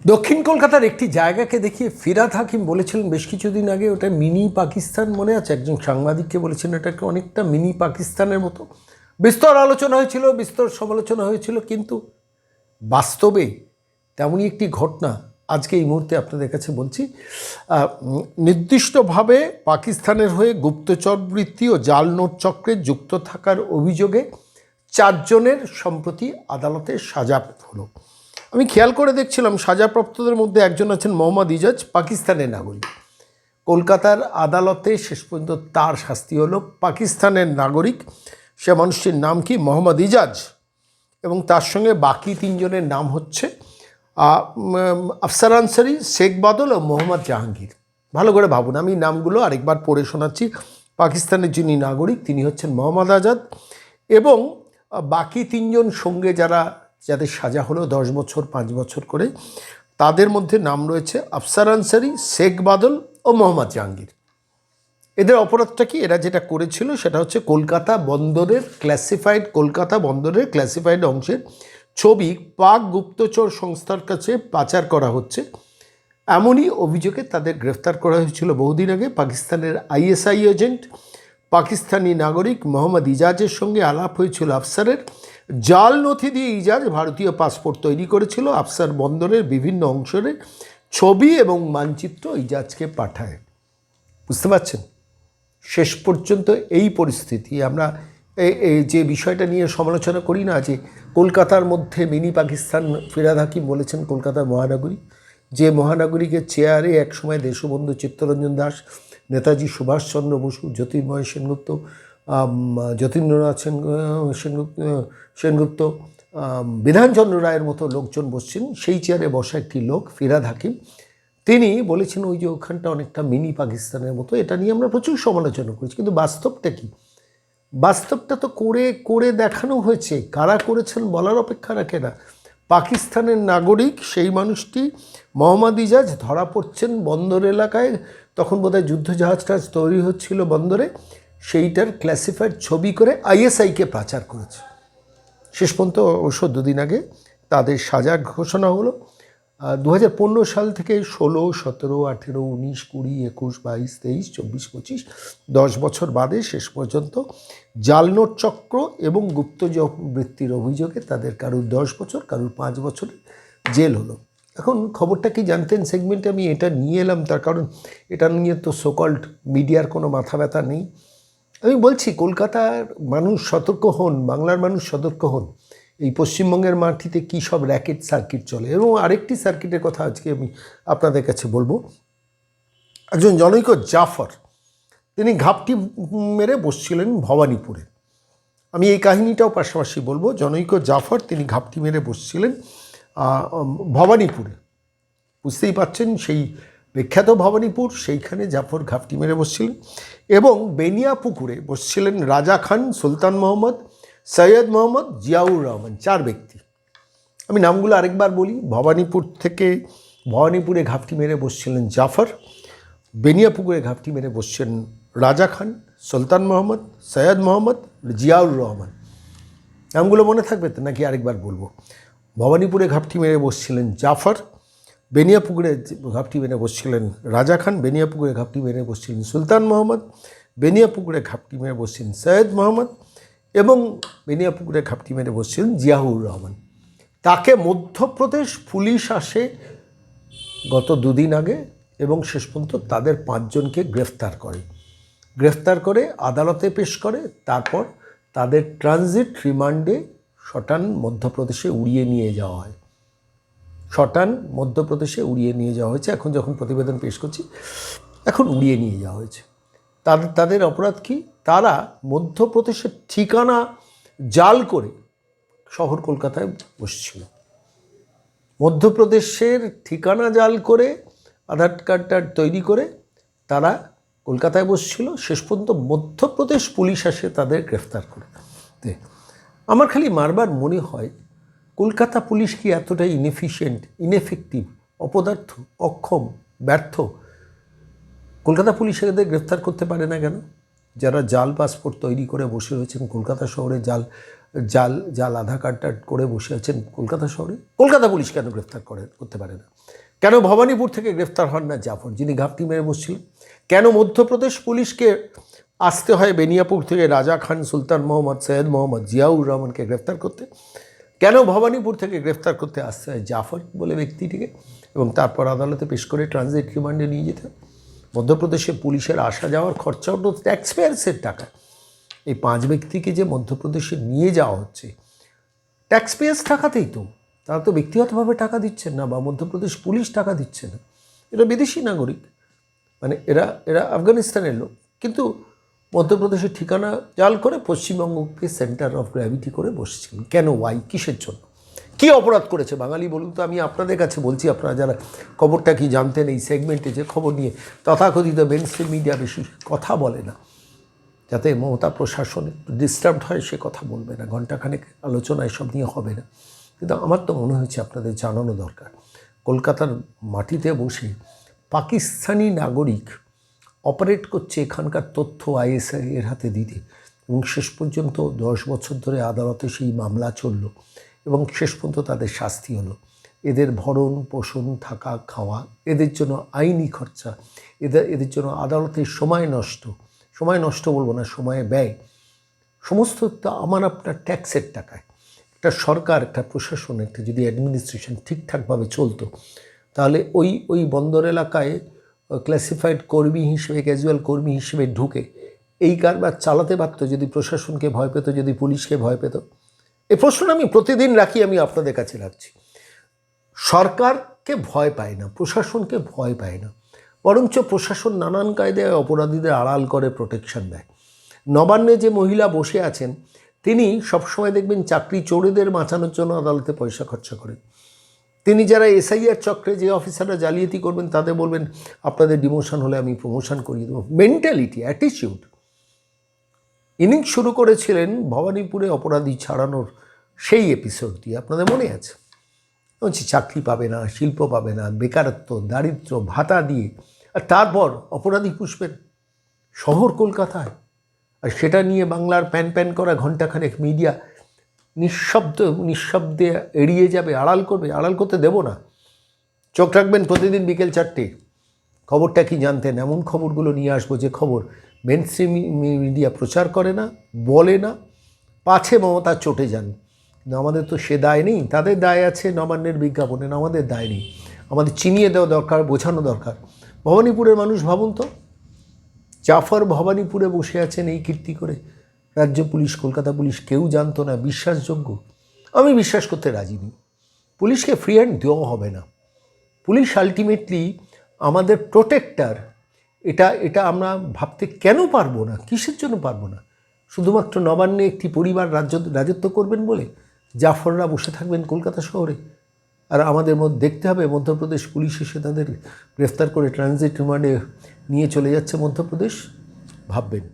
দক্ষিণ কলকাতার একটি জায়গাকে দেখিয়ে ফিরহাদ হাকিম বলেছিলেন বেশ কিছুদিন আগে, ওটা মিনি পাকিস্তান, মনে আছে? একজন সাংবাদিককে বলেছিলেন এটাকে অনেকটা মিনি পাকিস্তানের মতো। বিস্তর আলোচনা হয়েছিল, বিস্তর সমালোচনা হয়েছিল, কিন্তু বাস্তবে তেমনই একটি ঘটনা আজকে এই মুহূর্তে আপনাদের কাছে বলছি। নির্দিষ্টভাবে পাকিস্তানের হয়ে গুপ্তচরবৃত্তি ও জাল নোট চক্রে যুক্ত থাকার অভিযোগে 4 জনের সম্প্রতি আদালতে সাজা হলো। আমি খেয়াল করে দেখছিলাম, সাজাপ্রাপ্তদের মধ্যে একজন আছেন মোহাম্মদ ইজাজ, পাকিস্তানের নাগরিক। কলকাতার আদালতে শেষ পর্যন্ত তার শাস্তি হলো। পাকিস্তানের নাগরিক, সে মানুষটির নাম কি? মোহাম্মদ ইজাজ। এবং তার সঙ্গে বাকি 3 জনের নাম হচ্ছে আফসার আনসারি, শেখ বাদল ও মোহাম্মদ জাহাঙ্গীর। ভালো করে ভাবুন, আমি নামগুলো আরেকবার পড়ে শোনাচ্ছি। পাকিস্তানের যিনি নাগরিক তিনি হচ্ছেন মোহাম্মদ আজাদ, এবং বাকি 3 জন সঙ্গে যাদের সাজা হলো 10 বছর 5 বছর করে, তাদের মধ্যে নাম রয়েছে আফসার আনসারি, শেখ বাদল ও মোহাম্মদ জাহাঙ্গীর। এদের অপরাধটা কি? এরা যেটা করেছিল সেটা হচ্ছে কলকাতা বন্দরের ক্লাসিফাইড অংশের ছবি পাক গুপ্তচর সংস্থার কাছে পাচার করা হচ্ছে, এমনই অভিযোগে তাদের গ্রেফতার করা হয়েছিল বহুদিন আগে। পাকিস্তানের ISI এজেন্ট পাকিস্তানি নাগরিক মোহাম্মদ ইজাজের সঙ্গে আলাপ হয়েছিল আফসারের। জাল নথি দিয়ে ইজাজ ভারতীয় পাসপোর্ট তৈরি করেছিল। আফসার বন্দরের বিভিন্ন অংশের ছবি এবং মানচিত্র ইজাজকে পাঠায়। বুঝতে পারছেন? শেষ পর্যন্ত এই পরিস্থিতি। আমরা এই যে বিষয়টা নিয়ে সমালোচনা করি না, যে কলকাতার মধ্যে মিনি পাকিস্তান, ফিরহাদ হাকিম বলেছেন কলকাতার মহানগরী, যে মহানগরীকে চেয়ারে একসময় দেশবন্ধু চিত্তরঞ্জন দাস, নেতাজি সুভাষচন্দ্র বসু, জ্যোতির্ময় সেনগুপ্ত, যতীন্দ্রনাথ সেনগুপ্ত, বিধানচন্দ্র রায়ের মতো লোকজন বসছেন, সেই চেয়ারে বসা একটি লোক ফিরহাদ হাকিম, তিনি বলেছেন ওই যে ওখানটা অনেকটা মিনি পাকিস্তানের মতো। এটা নিয়ে আমরা প্রচুর সমালোচনা করেছি, কিন্তু বাস্তবটা কি? বাস্তবটা তো করে দেখানো হয়েছে। কারা করেছেন বলার অপেক্ষা রাখে না। পাকিস্তানের নাগরিক সেই মানুষটি মোহাম্মদ ইজাজ ধরা পড়ছেন বন্দর এলাকায়, তখন বোধহয় যুদ্ধজাহাজটা তৈরি হচ্ছিল বন্দরে, সেইটার ক্লাসিফাইড ছবি করে ISIকে পাচার করেছে। শেষ পর্যন্ত অবশ্য 2 দিন আগে তাদের সাজা ঘোষণা হলো। 2015 সাল থেকে 16, 17, 18, 19, 20, 21, 22, 23, 24, 25, 10 বছর বাদে শেষ পর্যন্ত জালনোট চক্র এবং গুপ্তচরবৃত্তির অভিযোগে তাদের কারুর 10 বছর, কারুর 5 বছরের জেল হলো। এখন খবরটা কি জানতেন? সেগমেন্টে আমি এটা নিয়ে এলাম তার কারণ এটা নিয়ে তো সোকল্ড মিডিয়ার কোনো মাথা ব্যথা নেই। আমি বলছি কলকাতার মানুষ সতর্ক হন, বাংলার মানুষ সতর্ক হন। এই পশ্চিমবঙ্গের মাটিতে কী সব র্যাকেট সার্কিট চলে। এবং আরেকটি সার্কিটের কথা আজকে আমি আপনাদের কাছে বলবো। একজন জনৈক জাফর, তিনি ঘাপটি মেরে বসছিলেন ভবানীপুরে। আমি এই কাহিনীটাও পাশাপাশি বলবো। জনৈক জাফর তিনি ঘাপটি মেরে বসছিলেন ভবানীপুরে। বুঝতেই পারছেন সেই বিখ্যাত ভবানীপুর, সেইখানে জাফর ঘাপটি মেরে বসছিলেন। এবং বেনিয়াপুকুরে বসছিলেন রাজা খান, সুলতান মোহাম্মদ, সৈয়দ মোহাম্মদ, জিয়াউর রহমান, 4 ব্যক্তি। আমি নামগুলো আরেকবার বলি। ভবানীপুরে ঘাপটি মেরে বসছিলেন জাফর, বেনিয়াপুকুরে ঘাপটি মেরে বসছেন রাজা খান, সুলতান মোহাম্মদ, সৈয়দ মোহাম্মদ, জিয়াউর রহমান। নামগুলো মনে থাকবে তো নাকি আরেকবার বলবো? ভবানীপুরে ঘাপটি মেরে বসছিলেন জাফর, বেনিয়াপুকুরে ঘাপটি মেরে বসছিলেন রাজা খান, বেনিয়াপুকুরে ঘাপটি মেরে বসছিলেন সুলতান মোহাম্মদ, বেনিয়াপুকুরে ঘাপটি মেরে বসছিলেন সৈয়দ মোহাম্মদ, এবং বেনিয়াপুকুরে ঘাপটি মেরে বসছিলেন জিয়াউর রহমান। তাকে মধ্যপ্রদেশ পুলিশ আসে গত 2 দিন আগে এবং শেষ পর্যন্ত তাদের 5 জনকে গ্রেফতার করে আদালতে পেশ করে। তারপর তাদের ট্রানজিট রিমান্ডে শটান মধ্যপ্রদেশে উড়িয়ে নিয়ে যাওয়া হয়। হয়েছে। এখন যখন প্রতিবেদন পেশ করছি, এখন উড়িয়ে নিয়ে যাওয়া হয়েছে। তাদের অপরাধ কি? তারা মধ্যপ্রদেশের ঠিকানা জাল করে শহর কলকাতায় বসছিল। মধ্যপ্রদেশের ঠিকানা জাল করে আধার কার্ডটা তৈরি করে তারা কলকাতায় বসছিল। শেষ পর্যন্ত মধ্যপ্রদেশ পুলিশ আসে তাদের গ্রেফতার করে। আমার খালি বারবার মনে হয় কলকাতা পুলিশ কি এতটাই ইনএফেক্টিভ, অপদার্থ, অক্ষম, ব্যর্থ? কলকাতা পুলিশ এদের গ্রেফতার করতে পারে না কেন? যারা জাল পাসপোর্ট তৈরি করে বসে রয়েছেন কলকাতা শহরে, জাল জাল জাল আধার কার্ড করে বসে আছেন কলকাতা শহরে? কলকাতা পুলিশ কেন গ্রেফতার করতে পারে না? কেন ভবানীপুর থেকে গ্রেফতার হন না জাফর, যিনি ঘাপটি মেরে বসছিলেন? কেন মধ্যপ্রদেশ পুলিশকে আসতে হয় বেনিয়াপুর থেকে রাজা খান, সুলতান মোহাম্মদ, সৈয়দ মোহাম্মদ, জিয়াউর রহমানকে গ্রেফতার করতে? কেন ভবানীপুর থেকে গ্রেফতার করতে আসতে হয় জাফর বলে ব্যক্তিটিকে এবং তারপর আদালতে পেশ করে ট্রানজিট রিমান্ডে নিয়ে যেতে? মধ্যপ্রদেশে পুলিশের আসা যাওয়ার খরচাও তো ট্যাক্সপেয়ার্সের টাকা। এই 5 ব্যক্তিকে যে মধ্যপ্রদেশে নিয়ে যাওয়া হচ্ছে ট্যাক্সপেয়ার্স টাকাতেই তো, তারা তো ব্যক্তিগতভাবে টাকা দিচ্ছেন না বা মধ্যপ্রদেশ পুলিশ টাকা দিচ্ছে না। এরা বিদেশি নাগরিক, মানে এরা আফগানিস্তানের লোক, কিন্তু মধ্যপ্রদেশের ঠিকানা জাল করে পশ্চিমবঙ্গকে সেন্টার অফ গ্র্যাভিটি করে বসেছিলেন। কেন? ওয়াই? কিসের জন্য? কী অপরাধ করেছে বাঙালি বলুন তো? আমি আপনাদের কাছে বলছি, আপনারা যারা খবরটা কি জানতেন এই সেগমেন্টে, যে খবর নিয়ে তথাকথিত মেইনস্ট্রিম মিডিয়া বেশি কথা বলে না, যাতে মমতা প্রশাসন একটু ডিস্টার্বড হয় সে কথা বলবে না, ঘণ্টাখানেক আলোচনা এসব নিয়ে হবে না। কিন্তু আমার তো মনে হয়েছে আপনাদের জানানো দরকার, কলকাতার মাটিতে বসে পাকিস্তানি নাগরিক অপারেট করছে এখানকার তথ্য আইএসআই এর হাতে দিতে, এবং শেষ পর্যন্ত 10 বছর ধরে আদালতে সেই মামলা চলল এবং শেষ পর্যন্ত তাদের শাস্তি হলো। এদের ভরণ পোষণ, থাকা খাওয়া, এদের জন্য আইনি খরচা, এদের জন্য আদালতের সময় নষ্ট বলবো না, সময়ে ব্যয়, সমস্ত আমার আপনার ট্যাক্সের টাকায়। একটা সরকার, একটা প্রশাসন, একটা যদি অ্যাডমিনিস্ট্রেশন ঠিকঠাকভাবে চলতো, তাহলে ওই বন্দর এলাকায় ক্লাসিফাইড কর্মী হিসেবে, ক্যাজুয়াল কর্মী হিসেবে ঢুকে এই কারবার চালাতে পারত, যদি প্রশাসনকে ভয় পেত, যদি পুলিশকে ভয় পেত। এই প্রশ্ন আমি প্রতিদিন রাখি, আমি আপনাদের কাছে রাখছি। সরকারকে ভয় পায় না, প্রশাসনকে ভয় পায় না, বরঞ্চ প্রশাসন নানান কায়দায় অপরাধীদের আড়াল করে প্রোটেকশন দেয়। নবান্নে যে মহিলা বসে আছেন তিনি সবসময় দেখবেন চাকরি চোরেদের বাঁচানোর জন্য আদালতে পয়সা খরচা করেন। তিনি যারা এসআইআর চক্রে যে অফিসাররা জালিয়াতি করবেন তাদের বলবেন আপনাদের ডিমোশন হলে আমি প্রমোশন করিয়ে দেবো। Mentality, attitude. ইনিংস শুরু করেছিলেন ভবানীপুরে অপরাধী ছাড়ানোর সেই এপিসোড দিয়ে, আপনাদের মনে আছে? বলছি চাকরি পাবে না, শিল্প পাবে না, বেকারত্ব, দারিদ্র্য ভাতা দিয়ে, আর তারপর অপরাধী পুষবেন শহর কলকাতায়, আর সেটা নিয়ে বাংলার প্যান প্যান করা ঘণ্টাখানেক মিডিয়া নিঃশব্দে এড়িয়ে যাবে, আড়াল করবে। আড়াল করতে দেব না। চোখ রাখবেন প্রতিদিন বিকেল 4টে। খবরটা কি জানতেন, এমন খবরগুলো নিয়ে আসবো যে খবর মেইনস্ট্রিম মিডিয়া প্রচার করে না, বলে না, পাছে মমতা চটে যান। কিন্তু আমাদের তো সে দায় নেই, তাদের দায় আছে নবান্নের বিজ্ঞাপনে, আমাদের দায় নেই। আমাদের চিনিয়ে দেওয়া দরকার, বোঝানো দরকার। ভবানীপুরের মানুষ ভাবুন তো, জাফর ভবানীপুরে বসে আছেন এই কীর্তি করে, রাজ্য পুলিশ, কলকাতা পুলিশ কেউ জানতো না, বিশ্বাসযোগ্য? আমি বিশ্বাস করতে রাজি নেই। পুলিশকে ফ্রি হ্যান্ড দেওয়া হবে না। পুলিশ আলটিমেটলি আমাদের প্রোটেক্টার। এটা আমরা ভাবতে কেন পারবো না? কিসের জন্য পারবো না? শুধুমাত্র নবান্নে একটি পরিবার রাজত্ব করবেন বলে জাফররা বসে থাকবেন কলকাতা শহরে, আর আমাদের মধ্যে দেখতে হবে মধ্যপ্রদেশ পুলিশ এসে তাদের গ্রেফতার করে ট্রানজিট রিমান্ডে নিয়ে চলে যাচ্ছে মধ্যপ্রদেশ? ভাববেন।